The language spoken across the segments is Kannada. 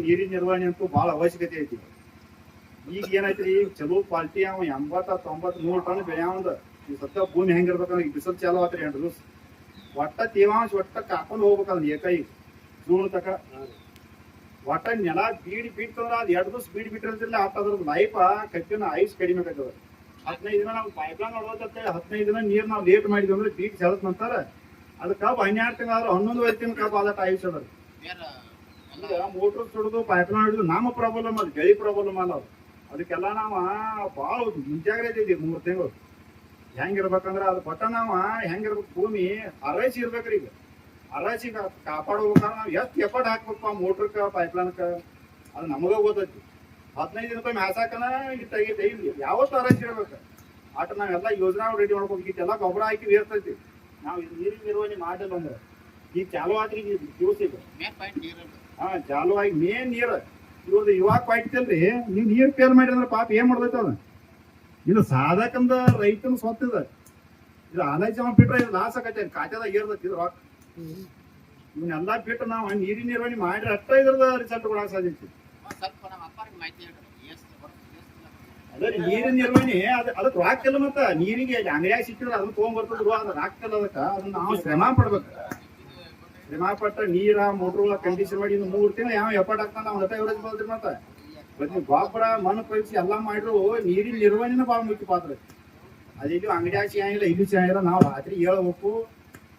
ನೀರಿನ ನಿರ್ವಹಣೆ ಅಂತೂ ಭಾಳ ಅವಶ್ಯಕತೆ ಐತಿ. ಈಗ ಏನೈತ್ರಿ, ಈಗ ಚಲೋ ಕ್ವಾಲಿಟಿ ಅವ 80-90-100 ಟನ್ ಬೆಳೆಯವಂದ. ಈ ಸತ್ತ ಭೂಮಿ ಹೆಂಗಿರ್ಬೇಕಂದ್ರೆ ಈಗ ಬಿಸಿಲು ಚಾಲು ಆತ್ರಿ 2 ದಿವಸ ಒಟ್ಟ ತೇವಾಂಶ ಒಟ್ಟ ಕಾಕೊಂಡು ಹೋಗ್ಬೇಕಂದ್ರೆ ಏಕೈ ಜೂನ್ ತಕ ಒಟ್ಟ ನೆಲ ಬೀಡ್ತಂದ್ರ ಅದು 2 ದಿವಸ ಬಿಟ್ಟಿರ್ತಿರ್ಲಿಲ್ಲ. ಅದ್ರದ್ದು ಲೈಫ್ ಕಟ್ಟಿನ ಐಸ್ ಕಡಿಮೆ ಆಕೈತದ. 15 ದಿನ ನಾವು ಪೈಪ್ಲೈನ್ ಹೊಡೋದಂತೇಳಿ 15 ದಿನ ನೀರು ನಾವು ಲೇಟ್ ಮಾಡಿದ್ವಿ ಅಂದ್ರೆ ಬೀಟ್ ಸೆಳತ್ ನಂತರ ಅದು ಕಬ್ಬು 12 ತಿಂಗಳಾದ್ರೆ 11 ತಿಂಗಳ ಕಬ್ಬು ಆದಟ ಆಯುಷ್ ಅದ. ಈಗ ಮೋಟ್ರ್ ಸುಡುದು ಪೈಪ್ಲೈನ್ ಹಿಡಿದು ನಮ್ಮ ಪ್ರಾಬ್ಲಮ್ ಅದು, ಬೆಳಿ ಪ್ರಾಬ್ಲಮ್ ಅಲ್ಲ ಅದು. ಅದಕ್ಕೆಲ್ಲ ನಾವು ಭಾಳ ಮುಂಜಾಗ್ರತೆ ಇದ್ದೀವಿ. 3 ತಿಂಗಳು ಹೆಂಗಿರ್ಬೇಕಂದ್ರೆ ಅದು ಬಟ್ಟ ನಾವು ಹೆಂಗಿರ್ಬೇಕು, ಭೂಮಿ ಅರೈಸಿ ಇರ್ಬೇಕ್ರಿ. ಈಗ ಅರೈಸಿ ಕಾಪಾಡ್ಬೇಕಾದ್ರೆ ನಾವು ಎಷ್ಟು ಎಫರ್ಟ್ ಹಾಕ್ಬೇಕಪ್ಪ ಮೋಟ್ರಕ್ಕೆ ಪೈಪ್ಲೈನ್ಗೆ ಅದು ನಮಗ ಗೊತ್ತೈತಿ. 15 ದಿನಕ್ಕೆ ಮ್ಯಾಸಾಕನ ತೆಗಿತೈ ಯಾವತ್ತು ಅರೈಸಿ ಇರ್ಬೇಕು. ಆಟ ನಾವೆಲ್ಲ ಯೋಜನಾ ರೆಡಿ ಮಾಡ್ಬೇಕು. ಇದೆಲ್ಲ ಗೊಬ್ಬರ ಹಾಕಿ ಬೇರ್ತೈತಿ. ನಾವು ನೀರಿನ ನಿರ್ವಹಣೆ ಮಾಡಿಲ್ಲ ಅಂದ್ರೆ ಈಗ ಚಾಲು ಆತ್ರಿ ದಿವಸ ಈಗ ಚಾಲು ಆಗಿ ಮೇನ್ ನೀರು ಇವ್ರದ್ದು ಇವಾಗ ಪಾಯ್ತಿಲ್ರಿ. ನೀವು ನೀರು ಪೇಲ್ ಮಾಡಿ ಅಂದ್ರೆ ಪಾಪ ಏನ್ ಮಾಡ್ದೈತೆ ಅದ. ಇದು ಸಾಧಕಂದ ರೈತನ ಸ್ವತ್ತಿದ ಇದು ಆಲೈ ಜಮ ಬಿಟ್ರೆ ಇದು ಲಾಸ್ ಆಗತ್ತೆ. ಖಾತೆದಾಗ ಏರ್ತೈತಿ ಇದು ರೊಕ್ಕ. ಇವನ್ನೆಲ್ಲ ಬಿಟ್ಟು ನಾವು ನೀರಿನ ನಿರ್ವಹಣೆ ಮಾಡಿ ಅಷ್ಟ ಇದ್ರದ ರಿಸಲ್ಟ್ ಕೊಡಕ್ ಸಾಧ್ಯತೆ. ಅದೇ ನೀರಿನ ನಿರ್ವಹಣೆ ಅದಕ್ಕೆ ರೊಕ್ಕ ಇಲ್ಲ. ಮತ್ತ ನೀರಿಗೆ ಅಂಗಡಿಯಾಗ ಸಿಕ್ಕಿದ್ರೆ ಅದನ್ನ ತೊಗೊಂಡ್ಬರ್ತದ್ರು. ಅದು ರೊಕ್ಕ ಇಲ್ಲ. ಅದಕ್ಕೆ ಅದನ್ನ ನಾವು ಶ್ರಮ ಪಡ್ಬೇಕು. ಶ್ರಮ ಪಟ್ಟ ನೀರ ಮೋಟ್ರುಗಳ ಕಂಡೀಷನ್ ಮಾಡಿ 3 ತಿಂಗಳು ಯಾವ ಎಫರ್ಟ್ ಆಗ್ತಾನೆ ನಾವು ಹೊಸ ಇವರೇಜ್ ಬಲ್ದ್ರಿ. ಮತ್ತೆ ಗೊಬ್ಬರ ಮಣ್ಣು ಪರೀಕ್ಷೆ ಎಲ್ಲ ಮಾಡಿದ್ರು ನೀರಿನ ನಿರ್ವಹಣೆನ ಭಾಳ ಮುಖ್ಯ ಪಾತ್ರ. ಅದಿಲ್ಲಿ ಅಂಗಡಿಯಾಗ ಸಿಗಂಗಿಲ್ಲ, ಇಲ್ಲಿ ಸಿಗಂಗಿಲ್ಲ. ನಾವು ರಾತ್ರಿ ಹೇಳ್ಬೇಕು.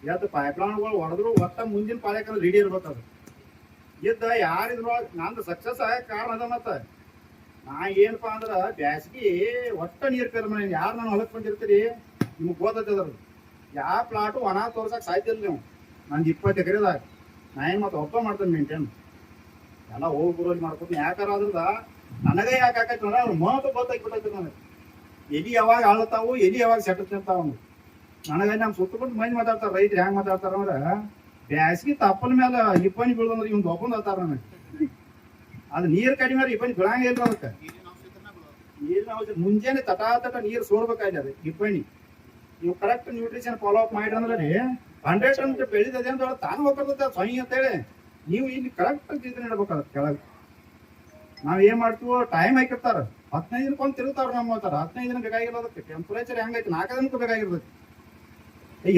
ಇವತ್ತು ಪೈಪ್ಲೈನ್ಗಳು ಹೊಡೆದ್ರು ಒಟ್ಟ ಮುಂದಿನ ಪಾಳ್ಯಕ್ಕೆ ರೆಡಿ ಇರ್ಬೇಕು. ಅದು ಇದ್ದ ಯಾರಿದ್ರು ನಂದು ಸಕ್ಸಸ್ ಆಗಕ್ಕೆ ಕಾರಣ ಅದ. ಮತ್ತೆ ನಾ ಏನಪ್ಪಾ ಅಂದ್ರೆ ಬ್ಯಾಸ್ಗಿ ಒಟ್ಟ ನೀರು ಪೇರ್ ಮಾಡಿ ಯಾರು ನಾನು ಹೊಲಕ್ ಬಂದಿರ್ತೀರಿ ನಿಮ್ಗೆ ಗೊತ್ತೈತೆ ಅದ್ರದ್ದು. ಯಾವ ಪ್ಲಾಟು ಒಣ ತೋರ್ಸಕ್ ಸಾಧ್ಯ ಇಲ್ಲ. ನೀವು ನಂದು 20 ಎಕರೆದಾಗ ನಾ ಏನು ಮತ್ತೆ ಒಬ್ಬ ಮಾಡ್ತೇನೆ ಮೇಂಟೈನ್ ಎಲ್ಲ ಹೋಗಿ ಬರೋದು ಮಾಡ್ಕೊತೀನಿ. ಯಾಕಾರ ಅದ್ರದ ನನಗೆ ಯಾಕೆ ಆಕೈತಿ ಅಂದ್ರೆ ಅವ್ರ ಮಹತ್ವ ಗೊತ್ತಾಗ್ಬಿಟ್ಟೈತಿ. ನನಗೆ ಎಲ್ಲಿ ಯಾವಾಗ ಆಳತಾವು, ಎಲ್ಲಿ ಯಾವಾಗ ಸೆಟ್ಟಿರ್ತಾವ. ನನಗೆ ನಮ್ಮ ಸುತ್ತಮುತ್ತ ಮಂದಿ ಮಾತಾಡ್ತಾರೆ. ರೈತರು ಹೆಂಗೆ ಮಾತಾಡ್ತಾರ ಅಂದ್ರೆ ಬ್ಯಾಸ್ಗಿ ತಪ್ಪಲ ಮೇಲೆ ಇಪ್ಪನಿ ಬೀಳದಂದ್ರೆ ಇವ್ನು ಒಬ್ಬಂದು ಹೇಳ್ತಾರ. ನನಗೆ ಅದು ನೀರು ಕಡಿಮೆ ಇಪ್ಪನಿ ಬೀಳಂಗ ಇಲ್ಲ. ಅದಕ್ಕೆ ನೀರಿನ ಔಷಧ ಮುಂಜಾನೆ ತಟ ನೀರು ಸೋಡ್ಬೇಕಾಗಿದೆ. ಅದು ಇಪ್ಪನಿ ನೀವು ಕರೆಕ್ಟ್ ನ್ಯೂಟ್ರಿಷನ್ ಫಾಲೋ ಅಪ್ ಮಾಡಿ ಅಂದ್ರೆ ರೀ 100 ಟನ್ ಬೆಳಿತದೆ ಅಂತ ತಾನು ಹೋಗ್ತದೆ ಸ್ವಯಂ ಅಂತೇಳಿ ನೀವು ಇಲ್ಲಿ ಕರೆಕ್ಟ್ ಚಿತ್ರ ಇಡ್ಬೇಕಾದ ಕೆಳಗೆ. ನಾವ್ ಏನ್ ಮಾಡ್ತೀವೋ ಟೈಮ್ ಹಾಕಿರ್ತಾರ 15 ದಿನಕ್ಕೊಂದು ತಿರುಗ್ತಾರ. ನಮ್ಮ ಹೇಳ್ತಾರ 15 ದಿನ ಬೇಕಾಗಿಲ್ಲ. ಅದಕ್ಕೆ ಟೆಂಪರೇಚರ್ ಹೆಂಗೈತಿ 4 ದಿನಕ್ಕೂ ಬೇಕಾಗಿರ್ತೈತಿ.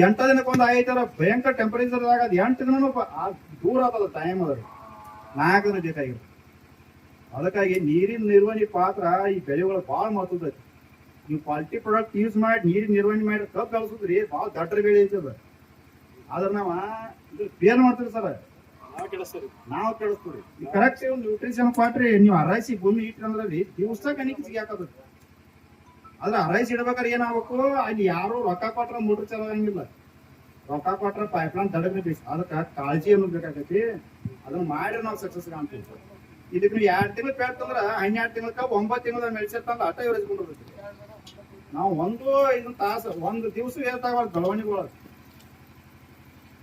8 ದಿನಕ್ಕೊಂದು ಐತಾರ ಭಯಂಕರ ಟೆಂಪರೇಚರ್ ಆಗ ಅದು 8 ದಿನನೂ ದೂರ ಆಗ್ತದ ಟೈಮ್. ಅದ್ರ 4 ದಿನ ಬೇಕಾಗಿರ್ತದೆ. ಅದಕ್ಕಾಗಿ ನೀರಿನ ನಿರ್ವಹಣೆ ಪಾತ್ರ ಈ ಬೆಳೆಗಳು ಭಾಳ ಮಹತ್ವದೈತಿ. ನೀವು ಕ್ವಾಲಿಟಿ ಪ್ರಾಡಕ್ಟ್ ಯೂಸ್ ಮಾಡಿ ನೀರಿನ ನಿರ್ವಹಣೆ ಮಾಡಿ ಕಬ್ಬು ಬೆಳೆಸಿದ್ರಿ ಭಾಳ ದೊಡ್ಡ ಬೆಳೆ ಐತದ. ಆದ್ರೆ ನಾವು ಇದು ಪೇರ್ ಮಾಡ್ತೀವಿ ಸರ್, ನಾವು ಕೇಳಿಸ್ತೀವಿ. ಕರೆಕ್ಟ್ ಒಂದು ನ್ಯೂಟ್ರಿಷನ್ ಕೊಟ್ರಿ ನೀವು ಅರೈಸಿ ಭೂಮಿ ಇಟ್ಟಂದ್ರೆ ದಿವಸ ಕಣಿಕೆ ಸಿಗಾಕದ. ಆದ್ರೆ ಅರೈಸಿ ಇಡ್ಬೇಕಾದ್ರೆ ಏನಾಗಬೇಕು, ಅಲ್ಲಿ ಯಾರು ರೊಕ್ಕ ಕೊಟ್ರ ಮೋಟ್ರ್ ಚಲಾಗಂಗಿಲ್ಲ. ರೊಕ್ಕ ಕೊಟ್ರ ಪೈಪ್ಲೈನ್ ತಡಗ್ರಿ ಬೇಕು. ಅದಕ್ಕೆ ಕಾಳಜಿ ಅನ್ನೋದು ಬೇಕಾಗೈತಿ. ಅದನ್ನ ಮಾಡಿ ನಾವು ಸಕ್ಸಸ್ ಕಾಣ್ತೀವಿ. ಇದಕ್ಕೆ ನೀವು 2 ತಿಂಗಳು ಪೇಳ್ತಂದ್ರೆ 12 ತಿಂಗಳಕ್ಕ 9 ತಿಂಗಳ ಮೆಡಿಸಿನ್ ಅಟ್ಟ ಇರಿಸ್ಕೊಂಡಿರ್ತೀವಿ ನಾವು. ಇದನ್ನ ತಾಸು 1 ದಿವಸ ಹೇಳ್ತಾವ ಬೆಳವಣಿಗೆಗಳು.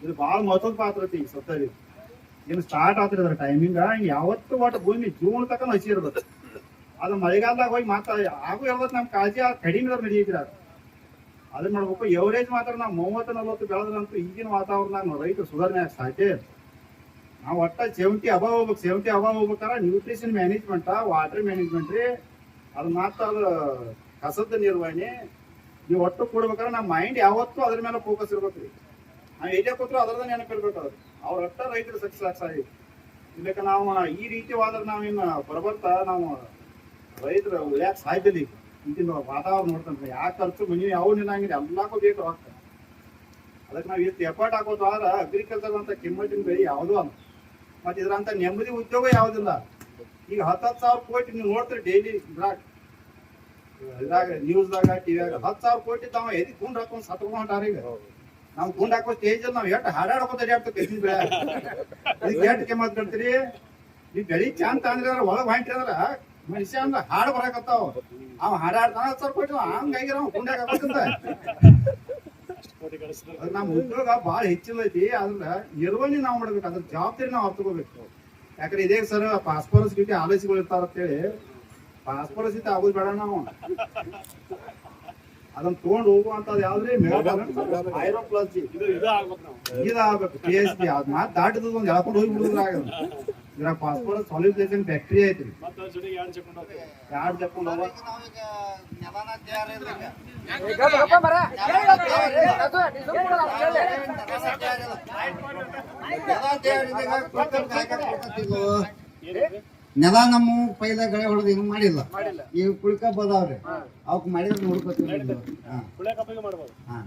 ಇದು ಭಾಳ ಮಹತ್ವದ ಪಾತ್ರ ಐತಿ. ಈಗ ಸತ್ತರಿ ಏನು ಸ್ಟಾರ್ಟ್ ಆಗ್ತದೆ ಅದ್ರ ಟೈಮಿಂಗ್. ಯಾವತ್ತು ಒಟ್ಟು ಭೂಮಿ ಜೂನ್ ತಕ ಹಸಿ ಇರ್ತದೆ. ಅದು ಮಳೆಗಾಲದಾಗ ಹೋಗಿ ಮಾತ್ರ ಆಗು ಇರ್ತದೆ. ನಮ್ಮ ಕಾಳಜಿ ಕಡಿಮೆ ನಡೆಯೈತಿ. ಅದನ್ನ ಮಾಡ್ಬೇಕು. ಎವರೇಜ್ ಮಾತ್ರ ನಾವು 30-40 ಬೆಳೆದ್ರಂತೂ ಈಗಿನ ವಾತಾವರಣ ರೈತರು ಸುಧಾರಣೆ ಸಾಕೆ. ನಾವು ಒಟ್ಟ 70 ಅಬಾವ್ ಹೋಗ್ಬೇಕು. 70 ಅಬಾವ್ ಹೋಗ್ಬೇಕಾರೆ ನ್ಯೂಟ್ರಿಷನ್ ಮ್ಯಾನೇಜ್ಮೆಂಟ್, ವಾಟರ್ ಮ್ಯಾನೇಜ್ಮೆಂಟ್ ರೀ, ಅದು ಮಾತ್ರ ಅದು ಕಸದ ನಿರ್ವಹಣೆ ನೀವು ಒಟ್ಟು ಕೊಡ್ಬೇಕಾದ್ರೆ ನಮ್ಮ ಮೈಂಡ್ ಯಾವತ್ತೂ ಅದ್ರ ಮೇಲೆ ಫೋಕಸ್ ಇರ್ಬೇಕ್ರಿ. ನಾವು ಎಲ್ಲೇ ಕೂತ್ರು ಅದ್ರದ ನೆನಪಿರ್ಬೇಕು. ಅವ್ರ ಒಟ್ಟ ರೈತರು ಸಕ್ಸಸ್ ಆಗ್ಸಾಗಿ. ಇಲ್ಲಕ ನಾವು ಈ ರೀತಿವಾದ್ರೆ ನಾವಿನ್ನು ಬರ್ಬರ್ತಾ ನಾವು ರೈತರು ಉಳಿಯಾಕ ಸಾಧ್ಯಲ್ಲ. ಈಗ ಈಗಿನ ವಾತಾವರಣ ನೋಡ್ತಾನೆ ಯಾಕೆ ಖರ್ಚು ಮನಿ ಯಾವ ನಿಲ್ಲಂಗಿಲ್ಲ, ಎಲ್ಲಕ್ಕೂ ಬೇಕು ರೊಕ್ಕ. ಅದಕ್ಕೆ ನಾವು ಎಷ್ಟು ಎಫರ್ಟ್ ಹಾಕೋದು ಆದ್ರೆ ಅಗ್ರಿಕಲ್ಚರ್ ಅಂತ ಕಿಮ್ಮತ್ತಿನ ಬೆಳೆ ಯಾವುದೂ ಅಲ್ಲ. ಮತ್ತೆ ಇದ್ರಂತ ನೆಮ್ಮದಿ ಉದ್ಯೋಗ ಯಾವುದಿಲ್ಲ. ಈಗ 10,000 ಕೋಟಿ ನೀವು ನೋಡ್ತೀರಿ ಡೈಲಿ ಇದ್ರಾಗ ನ್ಯೂಸ್ದಾಗ ಟಿವಿಯಾಗ 10,000 ಕೋಟಿ ತಾವ ಎದಿ ಗುಂಡ್ ಹಾಕೊಂಡು ಸತ್ಕೊಂಡಾರ. ಈಗ ನಾವು ಗುಂಡ್ ಹಾಕೋ ಸ್ಟೇಜ್ ನಾವು ಎಷ್ಟು ಹಾಡಾಡ್ಕೊತ ಅಡ್ಯಾಡ್ತೀವಿ. ಬೆಳೆ ಎಷ್ಟು ಕೆಮ್ಮತ್ ಕಟ್ತೀರಿ. ನೀವು ಬೆಳಿ ಚಂದ ಅಂದ್ರೆ ಒಳಗೆ ಹೊಂಟ್ರಿ ಅಂದ್ರ ಮನುಷ್ಯ ಅಂದ್ರ ಹಾಡು ಬರಾಕತ್ತಾವ. ಅವ ಹಾಡಾಡ್ತಾನ 10,000 ಕೋಟಿ ಹಂಗಾಗಿರ ಗುಂಡ್ಯಾಗ ಹಾಕೋದಂತ. ನಮ್ಮ ಉದ್ಯೋಗ ಭಾಳ ಹೆಚ್ಚಿನೈತಿ. ಅದ್ರ ನಿರ್ವಹಣೆ ನಾವು ಮಾಡ್ಬೇಕು. ಅದ್ರ ಜವಾಬ್ದಾರಿ ನಾವು ಅರ್ಥಕೋಬೇಕು. ಯಾಕಂದ್ರೆ ಇದೇ ಸರ್ ಫಾಸ್ಫರಸ್ ಗಿಟ್ಟಿ ಆಲಸಿಗಳು ಇರ್ತಾರ ಅಂತೇಳಿ ಫಾಸ್ಫರಸ್ ಇತ್ತು ಆಗೋದು ಬೇಡ. ನಾವು ಅದನ್ನ ತಗೊಂಡು ಹೋಗುವಂತದ್ ಯಾವ್ದ್ರಿ ಐರೋ ಪ್ಲಸ್ ಇದಾಗಬೇಕು. PSP ಅದ್ ಮಾತು ದಾಟಿದ್ ಒಂದು ಹೇಳ್ಕೊಂಡು ಹೋಗಿ ಬಿಡುದ್ರ ಆಗದ. ಇದ್ರಾಗ ಫಾಸ್ಫರಸ್ ಸಾಲ್ಯುಬ್ಲೇಷನ್ ಫ್ಯಾಕ್ಟರಿ ಐತ್ರಿ. ಮತ್ತೆ ಅದ್ರ ಜೊತೆಗೆ 2 ಚೆಕ್ ಹೋಗ್ತದೆ. 2 ಜಪ್ಪು ಅವ. ನೆಲ ನಮ್ಮ ಪೈಲ ಗಳೆ ಹೊಡೆದು ಏನು ಮಾಡಿಲ್ಲ. ಈಗ ಕುಳಿಕಬ್ಬ ಅದಾವ್ರಿ, ಅವಕ್ ಮಾಡಿದ್ರೆ ನೋಡ್ಕೊತೀವಿ. ಕುಳೆ ಕಪ್ಪಿಗೆ ಮಾಡ್ಬೋದು. ಹಾ